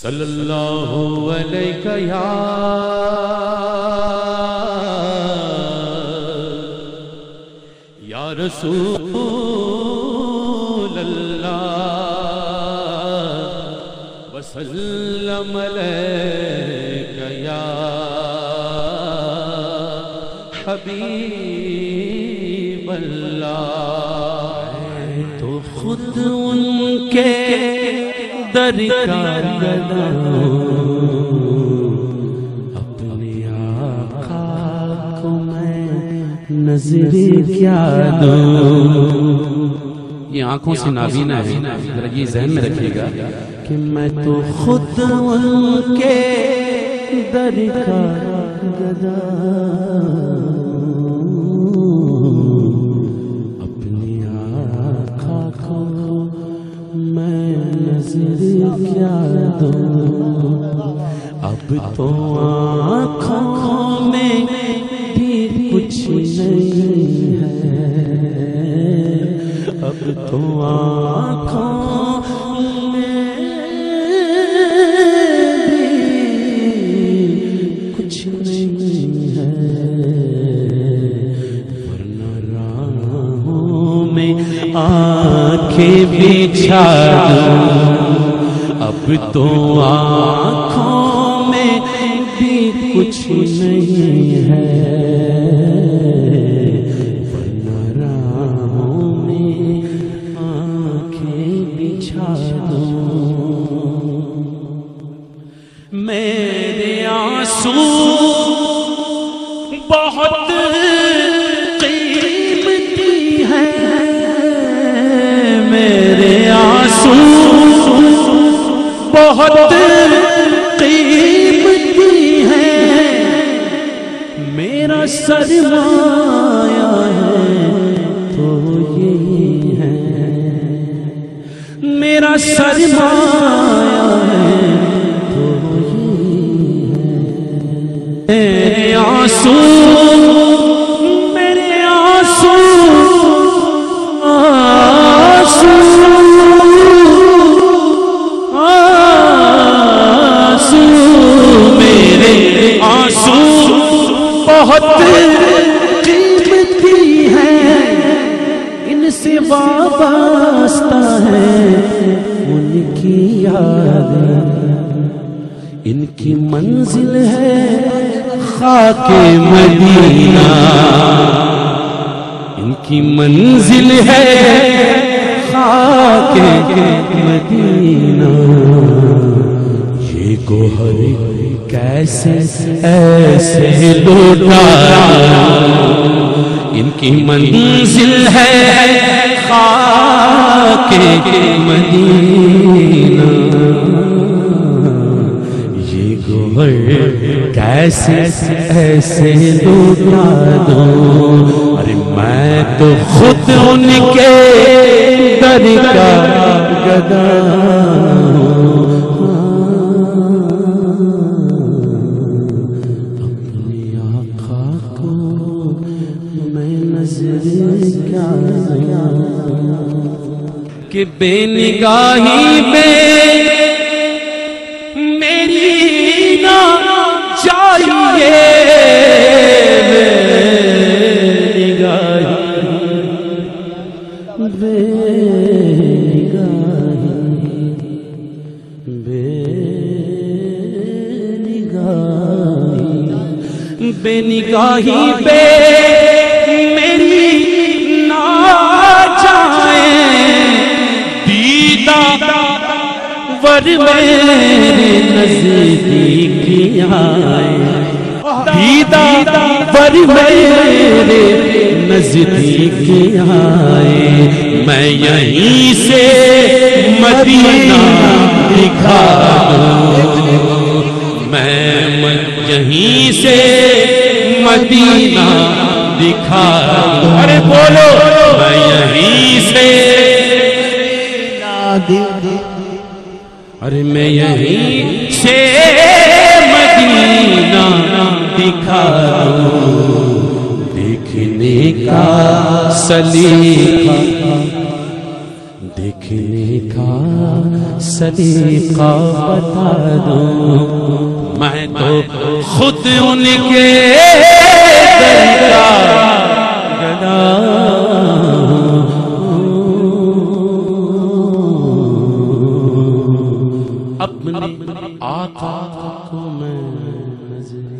صلی اللہ علیہ یا رسول اللہ وسلم علیک یا حبیب اللہ. تو خود ان کے در کا گدا اپنے آقا کو میں نظر کیا دوں. یہ آنکھوں سے نابینا ہے، ذرا یہ ذہن میں رکھیے گا کہ میں تو خود ان کے در کا گدا اپنی آقا کو میں نظر کیا دوں. اب تو آنکھوں میں بھی کچھ نہیں ہے، اب تو آنکھوں میں بھی کچھ نہیں ہے، ورنہ راہوں میں آنکھیں بچھا دوں. اب تو آنکھوں میں بھی کچھ نہیں ہے، ورنہ راہوں میں آنکھیں بچھا دوں. میرے آنسو بہت قیمتی ہیں، میرے آنسو بہت قیمتی ہیں. میرا سرمایہ ہے تو یہی ہے، میرا سرمایہ ہے تو یہی ہے. میرے آنسو میرے آنسو بہت قیمتی ہیں، ان سے وابستہ ہے ان کی یاد، ان کی منزل ہے خاک مدینہ، ان کی منزل ہے خاک مدینہ. یہ گوہر کیسے ایسے لوٹا، ان کی منزل ہے خاک مدینہ. یہ گوہر کیسے ایسے لوٹا دوں. ارے میں تو خود ان کے در کا گدا کہ بے نگاہی میں میری نہ چاہیے، بے نگاہی بے نگاہی بے نگاہی بے نگاہی بے میری نہ جائے، ور میرے نزدیک آئے، دیدہ ور میرے نزدیک آئے. میں یہیں سے مدینہ دکھا دوں، میں یہیں سے مدینہ دکھا دوں. ارے بولو میں یہیں سے، ارے میں یہیں سے مدینہ دکھا دوں. دیکھنے کا سلیقہ، دیکھنے کا سلیقہ بتا دوں میں تو خود ان کے در کا گدا اپنے آقا کو میں نظر